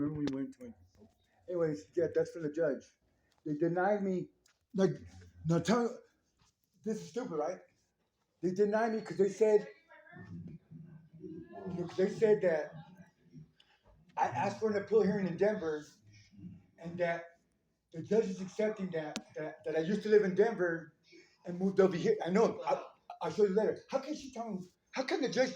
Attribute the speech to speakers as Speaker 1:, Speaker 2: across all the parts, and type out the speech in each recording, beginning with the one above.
Speaker 1: remember we went to. Anyways, yeah, that's for the judge. They denied me. Like, no, tell. This is stupid, right? They denied me because they said that I asked for an appeal hearing in Denver, and that the judge is accepting that I used to live in Denver and moved over here. I know. I'll show you later. How can she tell me? How can the judge,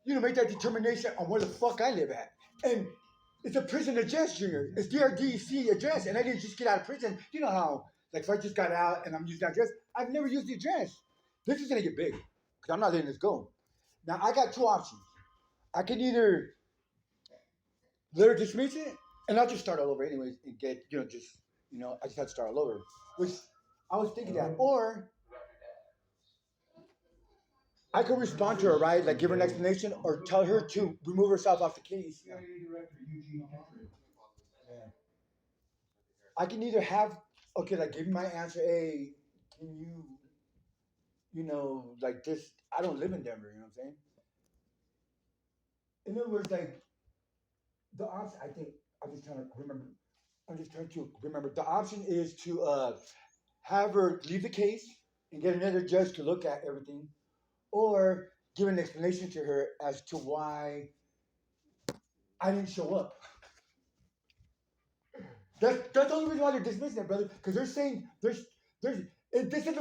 Speaker 1: make that determination on where the fuck I live at? And it's a prison address, Junior. It's DRDC address, and I didn't just get out of prison. You know how, like, if I just got out and I'm using that address, I've never used the address. This is gonna get big because I'm not letting this go. Now I got two options. I can either let her dismiss it, and I'll just start all over anyways and get, I just have to start all over. Which I was thinking that, or I could respond to her, right? Like give her an explanation or tell her to remove herself off the case. Yeah. I can either have, okay, like give me my answer. Hey, can you, like this? I don't live in Denver. You know what I'm saying? In other words, like the option. I think I'm just trying to remember. I'm just trying to remember. The option is to have her leave the case and get another judge to look at everything, or give an explanation to her as to why I didn't show up. That's the only reason why they're dismissing it, brother. Because they're saying this doesn't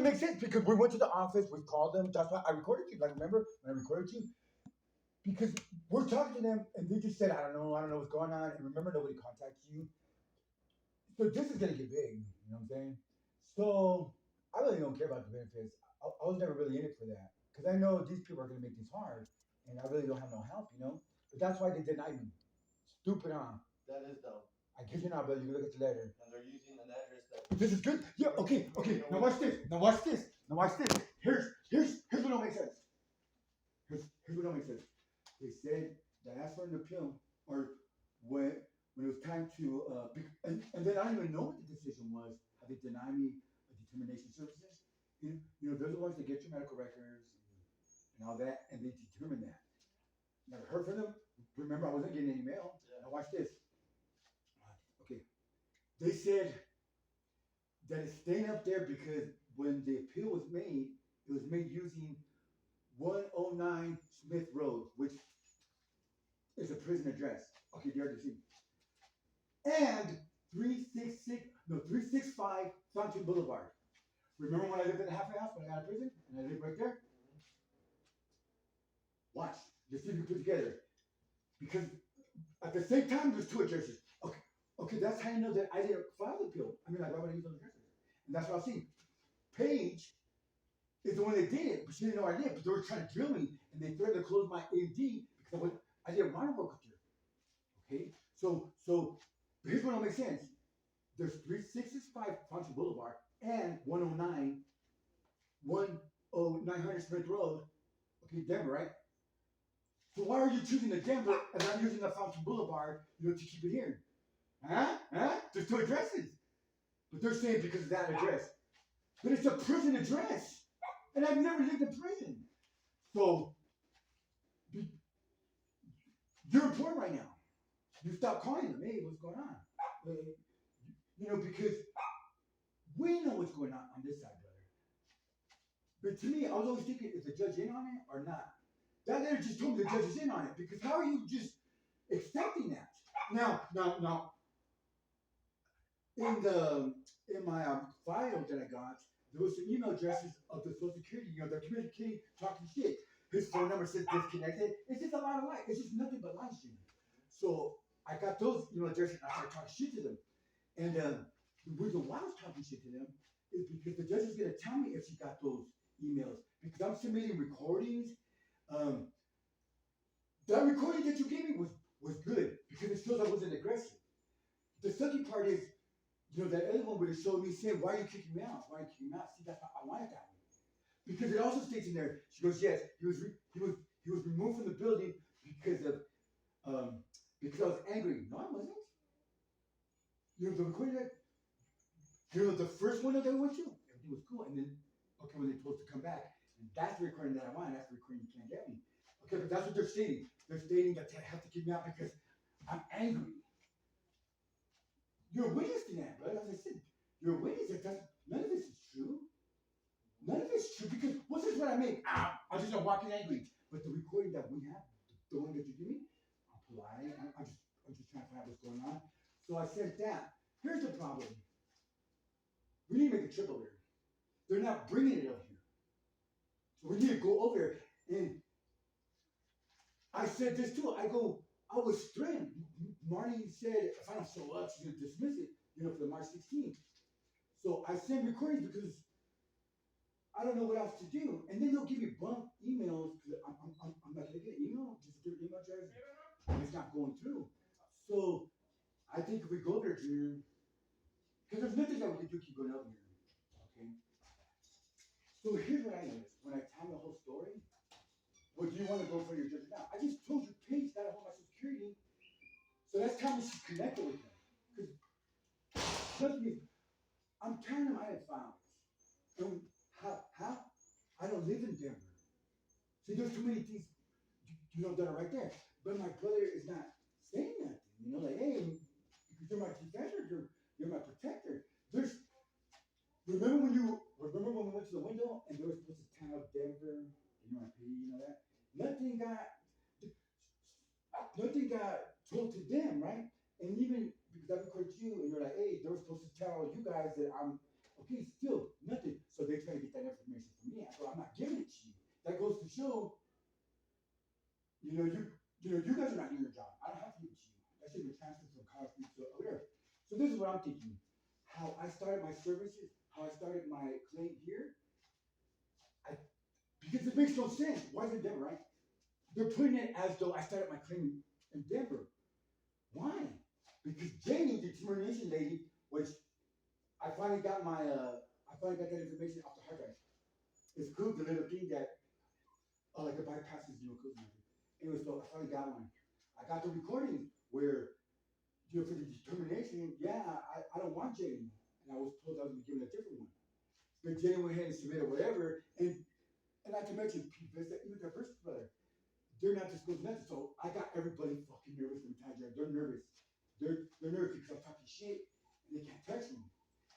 Speaker 1: make sense because we went to the office, we called them. That's why I recorded you. Like remember when I recorded you? Because we're talking to them and they just said, I don't know what's going on. And remember, nobody contacts you. So this is gonna get big. You know what I'm saying? So I really don't care about the benefits. I was never really in it for that because I know these people are gonna make this hard, and I really don't have no help. But that's why they denied me. Stupid, huh?
Speaker 2: That is dumb.
Speaker 1: I kid you not, brother. You can look at the letter.
Speaker 2: And they're using an address that.
Speaker 1: This is good. Yeah. Okay. Okay. Now watch this. Now watch this. Now watch this. Here's what don't make sense. Here's what don't make sense. They said that asked for an appeal, or when it was time to and then I don't even know what the decision was. How they deny me a determination services. They're the ones that get your medical records and all that, and they determine that. Never heard from them. Remember, I wasn't getting any mail. Yeah. Now watch this. Okay. They said that it's staying up there because when the appeal was made, it was made using 109 Smith Road, which is a prison address. Okay, the RDC. And 365 Fountain Boulevard. Remember when I lived in the halfway house when I got out of prison and I lived right there? Watch. Just see if you put together. Because at the same time, there's two addresses. Okay, that's how you know that I didn't file the appeal. I mean, like, why would I use those addresses? And that's what I see. Paige is the one that did it, but she didn't know I did. But they were trying to drill me, and they threatened to close my AD because I didn't want to work with her. Okay, so here's what don't make sense. There's 365 Fountain Boulevard and 10900 Smith Road. Okay, Denver, right? So why are you choosing the Denver and I'm using the Fountain Boulevard, to keep it here? Huh? There's two addresses. But they're saying because of that address. But it's a prison address. And I've never lived in prison. So, you're important right now. You stop calling them. Hey, what's going on? Because we know what's going on this side, brother. But to me, I was always thinking, is the judge in on it or not? That letter just told me the judge is in on it. Because how are you just accepting that? Now, in my file that I got, there was some email addresses of the Social Security. They're communicating, talking shit. His phone number says disconnected. It's just a lot of lies. It's just nothing but lies, Jimmy. So I got those addresses and I started talking shit to them. And the reason why I was talking shit to them is because the judge is going to tell me if she got those emails. Because I'm submitting recordings. That recording that you gave me was good because it shows I wasn't aggressive. The second part is, that other one would have showed me saying, why are you kicking me out? Why are you kicking me out? See, that's why I wanted that one. Because it also states in there, she goes, yes, he was removed from the building because I was angry. No, I wasn't. The recording that, the first one that I went to, everything was cool. And then, okay, when they're supposed to come back, and that's the recording that I want, that's the recording you can't get me. Okay, but that's what they're stating. They're stating that they have to kick me out because I'm angry. you're a witness to that, brother. As I said, you're a witness that none of this is true. None of this is true because what's this what I make? I'm just walking angry. But the recording that we have, the one that you give me, I'm polite. I'm just trying to find out what's going on. So I said that. Here's the problem. We need to make a trip over here. They're not bringing it over here. So we need to go over there. And I said this too. I was threatened. Marty said, if I don't show up, she's going to dismiss it, for the March 16th. So I send recordings because I don't know what else to do. And then they'll give me bump emails because I'm like, can I get an email? Just a email address. And it's not going through. So I think if we go there, Junior, because there's nothing that we can do keep going over here. Okay? So here's what I noticed. When I tell the whole story, well, do you want to go for your judge now? I just told you Paige got a hold of my Social Security. So that's how she's connected with them. Because trust me, I'm telling them I had files. And how? I don't live in Denver. See, there's too many things, that are right there. But my brother is not saying nothing. Like, hey, because you're my defender, you're my protector. Remember when we went to the window and they were supposed to tell Denver, that? Nothing got told to them, right? And even because I recorded you and you're like, hey, they were supposed to tell you guys that I'm okay, still nothing. So they try to get that information from me. So I'm not giving it to you. That goes to show, you guys are not doing your job. I don't have to give it to you. That should be transferred from college to over there. So this is what I'm thinking. How I started my services, how I started my claim here. Because it makes no sense. Why is it Denver, right? They're putting it as though I started my claim in Denver. Why? Because Jamie, the termination lady, which I finally got that information off the hard drive. It's cool, the little thing that like it bypasses codes and everything. Anyway, so I finally got one. I got the recording where for the determination, I don't want Jamie. And I was told I was gonna be given a different one. But Jamie went ahead and submitted whatever, and not to mention even their first brother. They're not disclosing nothing. So I got everybody fucking nervous in the time. They're nervous. They're nervous because I'm talking shit and they can't touch me.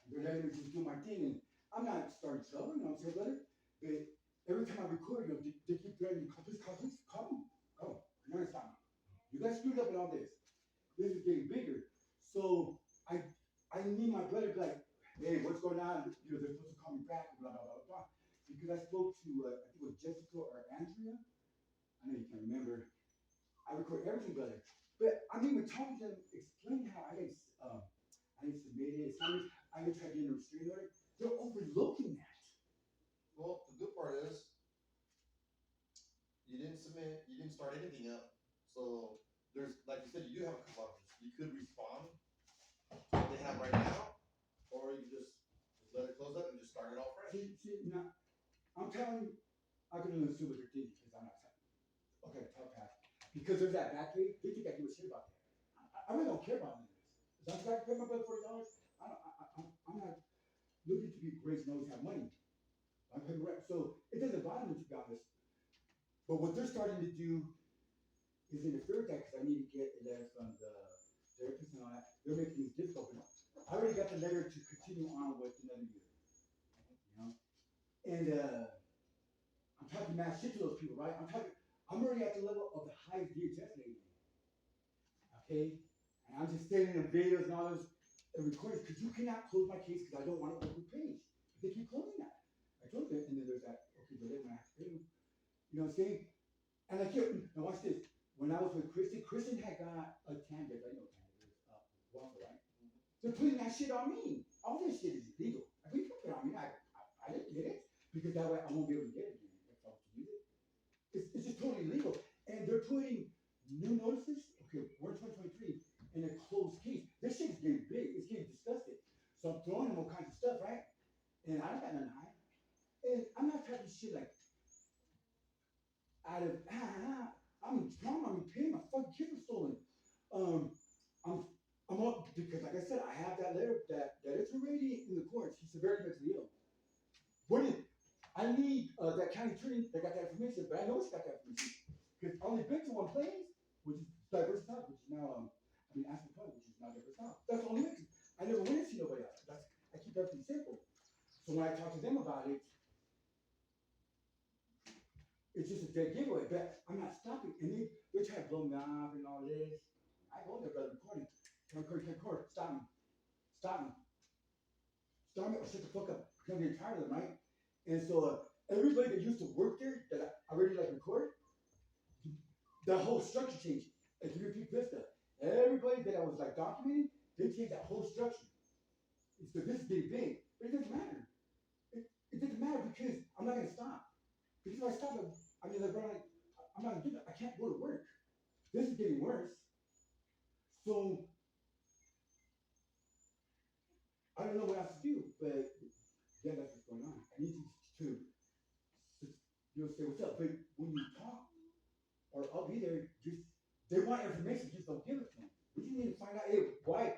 Speaker 1: They're letting me just do my thing, and I'm not starting trouble, you know what I'm saying, brother? But every time I record, they keep threatening me, please call me. You're gonna stop me. You guys screwed up in all this. This is getting bigger. So I need my brother to be like, hey, what's going on? They're supposed to call me back, blah, blah, blah, blah. Because I spoke to, I think it was Jessica or Andrea. I know you can't remember. I record everything, brother. But I'm even talking to them, explaining how I didn't submit it. I didn't try to get a restraining order. They're overlooking that.
Speaker 2: Well, the good part is you didn't submit, you didn't start anything up. So there's, like you said, you do have a couple options. You could respond to what they have right now, or you can just let it close up and just start it all fresh.
Speaker 1: Now, I'm telling you, I can only assume what they're thinking because I'm not okay, telepath. Because there's that back page, they think I give a shit about that. I really don't care about any of this. As long as I pay my brother $40, I'm not looking to be Grace and always have money. I'm paying rent. So it doesn't bother me, to be honest. But what they're starting to do is interfere with that because I need to get a letter from the therapist and all that. They're making these difficult. I already got the letter to continue on with another year. And I'm talking mad shit to those people, right? I'm already at the level of the highest DHS lady. Okay? And I'm just saying in the videos and all those recordings because you cannot close my case because I don't want to open page. They keep closing that. I told them, and then there's that, okay, but then I have to pay them. You know what I'm saying? And I kept, now watch this. When I was with Kristen had got a tangent, I know tangent, waffle, right? They're putting that shit on me. All this shit is illegal. I mean, you put it on me. I didn't get it because that way I won't be able to get it again if I was to use it. It's just totally illegal. And they're putting new notices. Okay, we're in 2023 in a closed case. This shit's getting big. It's getting disgusting. So I'm throwing them all kinds of stuff, right? And I don't got nothing to hide. And I'm not talking shit like out of I'm trauma, I'm in pain, my fucking kids were stolen. I'm up because like I said, I have that letter that it's already in the courts. He's severely mentally ill. I need that county attorney that got that information, but I know it's got that information. Because I only been to one place, which is Diverse South, which is now Aspen Point, which is now Diverse South. That's the only reason. So when I talk to them about it, it's just a dead giveaway. But I'm not stopping. And they're trying to blow me off and all this. I go there, brother, recording. Record. Stop me. Stop me. Stop me or shut the fuck up. Because I'm getting tired of them, right? And so everybody that used to work there that I already like record, the whole structure changed. Like you repeat Vista. Everybody that I was like documenting, they changed that whole structure. So this is getting big. But it doesn't matter. It doesn't matter because I'm not gonna stop. Because if I stop, I mean, like, I'm not gonna do that. I can't go to work. This is getting worse. So I don't know what else to do, but yeah, that's what's going on. I need to say what's up. But when you talk, or I'll be there, just they want information, just don't give it to them. We just need to find out, hey, why?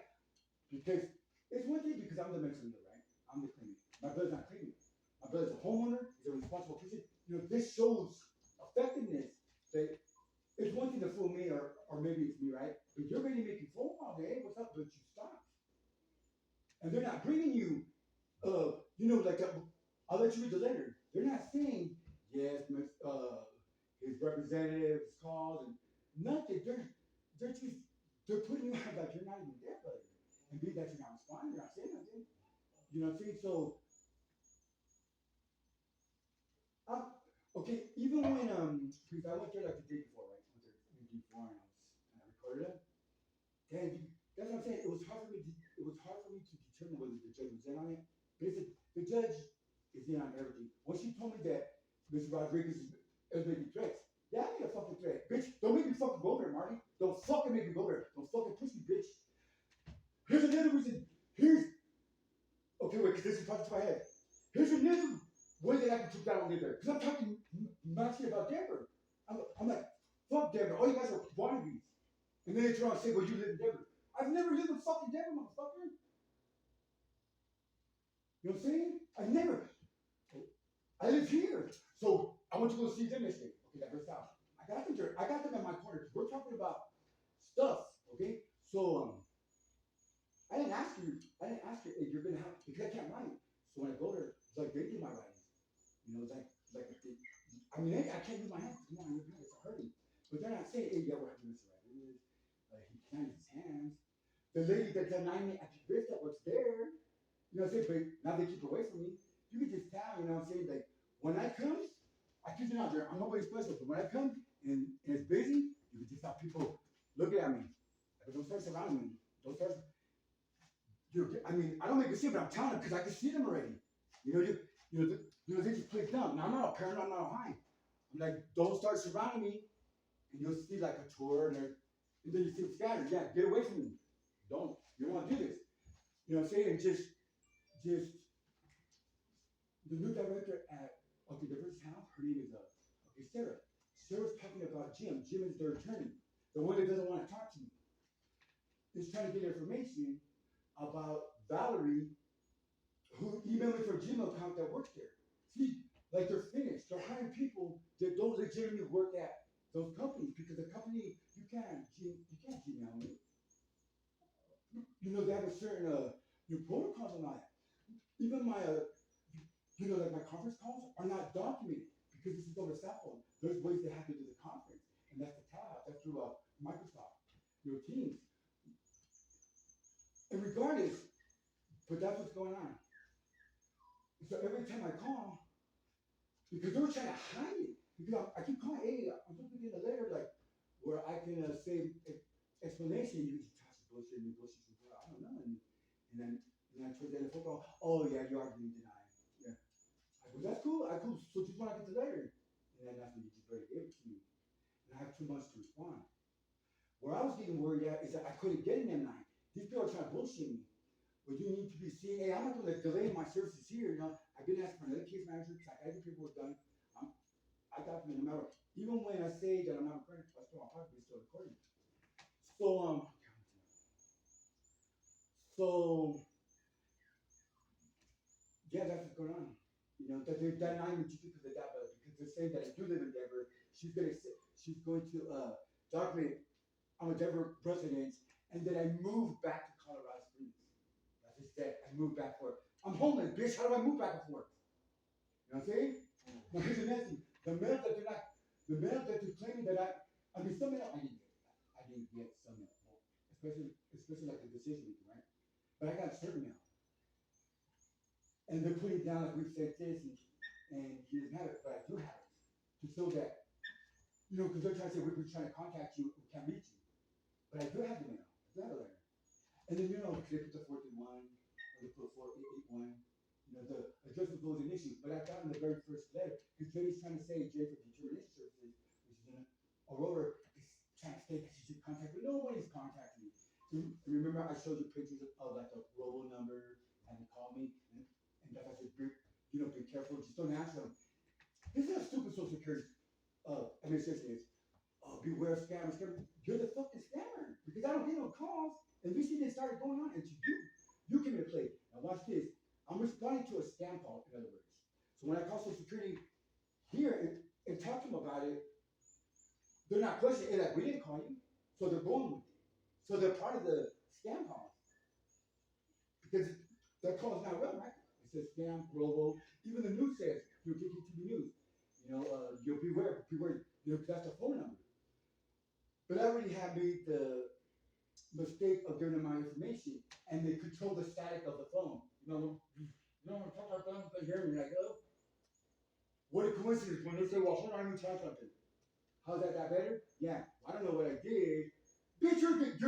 Speaker 1: Because it's one thing because I'm the mental leader, right? I'm the claimant. My brother's not claiming. My brother's a homeowner. He's a responsible person. This shows effectiveness. That it's one thing to fool me, or maybe it's me, right? But you're ready to make you phone call, hey, what's up? But you stop. And they're not bringing you, like I'll let you read the letter. They're not saying, yes, his representative is called and nothing. They're putting you out like you're not even there, brother. And be that you're not responding, you're not saying nothing. You know what I'm saying? So, okay, even when, because I went there like the day before, right? I went there the day before and I recorded it. And that's what I'm saying. It was hard for me to determine whether the judge was in on it. But the judge is in on everything. When she told me that Mr. Rodriguez is making threats, yeah, I made a fucking threat. Bitch, don't make me fucking go there, Marty. Don't fucking make me go there. Don't fucking push me, bitch. Here's another reason. Okay, wait, because this is talking to my head. Here's another way that I can take down there. Because I'm talking not about Denver. I'm like, fuck Denver. All you guys are wannabes. And then they try to say, well, you live in Denver. I've never lived in fucking Denver, motherfucker. You know what I'm saying? I've never. I live here. So I went to go see them yesterday. Okay, that goes out. I got them in my corner. We're talking about stuff. Okay? So I didn't ask her if you're gonna have because I can't write. So when I go there, it's like they do my writing. It's like I can't use my hands. Come on, it's hurting. But they're not saying, hey, yeah, we're having this right. He can't use his hands. The lady that denied me at the wrist that was there, you know what I'm saying? But now they keep away from me. You can just tell, you know what I'm saying? Like when I come, I keep it out there. I'm nobody special, but when I come and it's busy, you can just have people looking at me. But don't start surrounding me. Don't start. I don't make a scene, but I'm telling them because I can see them already. They just play dumb. Now I'm not a parent, I'm not a high. I'm like, don't start surrounding me, and you'll see like a tour, and then you see them scattered. Yeah, get away from me. You don't want to do this. You know what I'm saying? And just the new director at the first house, her name is Sarah. Sarah's talking about Jim. Jim is their attorney, the one that doesn't want to talk to me. Is trying to get information about Valerie, who emailed me for a Gmail account that works there. See, like they're finished. They're hiring people that don't legitimately work at those companies because the company you can't Gmail me. They have a certain your protocols and all that. Even my like my conference calls are not documented because this is over cell phone. There's ways they have to do the conference, and that's the tab. That's through Microsoft, Teams. And regardless, but that's what's going on. So every time I call, because they were trying to hide it, because I keep calling, hey, I'm supposed to get a letter like where I can say explanation. You just toss the bullshit and bullshit. I don't know. And then I told the phone call, oh yeah, you are being denied. Yeah. I go, that's cool. So just when I get the letter, and then that's when you just better give it to me. And I have 2 months to respond. Where I was getting worried at is that I couldn't get in M9. These people are trying to bullshit me. But you need to be seeing, hey, I'm not going to delay my services here. I've been asking for another case manager because I got the paperwork done. I document no matter. Even when I say that I'm not recording, I still on podcast, still recording. So yeah, that's what's going on. That they're denying me just because of that, because they're saying that I do live in Denver. She's going to document I'm a Denver resident, and then I moved back to Colorado Springs. That's just that. I moved back for I'm homeless, bitch. How do I move back and forth? You know what I'm saying? Now here's the next thing. The mail that they're claiming that I mean, some mail I didn't get some mail, especially like the decision making, right? But I got certain mail, and they're putting down like we've said this, and he doesn't have it, but I do have it to show that, you know, because they're trying to say we're trying to contact you, we can't reach you, but I do have the mail, I do have a letter, and then you know, they put the 431, or they put 4881. You know, the address was an issue, but I got in the very first letter, because Jay's trying to say, Jay for Determination Services, which is in Aurora, is trying to say that you should contact me. Nobody's contacting me. So remember, I showed you pictures of like the robo number, and they called me, and that's why I said, you know, be careful, just don't answer them. This is how stupid Social Security administration is. Beware of scammers. You're the fucking scammer, because I don't get no calls, and this shit started going on, and you came into play. Now watch this. I'm responding to a scam call, in other words. So when I call Social Security here and talk to them about it, they're not questioning it, like, we didn't call you. So they're going with it. So they're part of the scam call. Because that call is not real, right? It says scam, robo. Even the news says, you'll get TV news. You know, you'll beware. You know, that's the phone number. But I already have made the mistake of giving them my information, and they control the static of the phone. You know, talk about them, they hear me like, oh, what a coincidence when they say, well, hold on, let me try something. How's that better? Yeah, I don't know what I did. Bitch, you're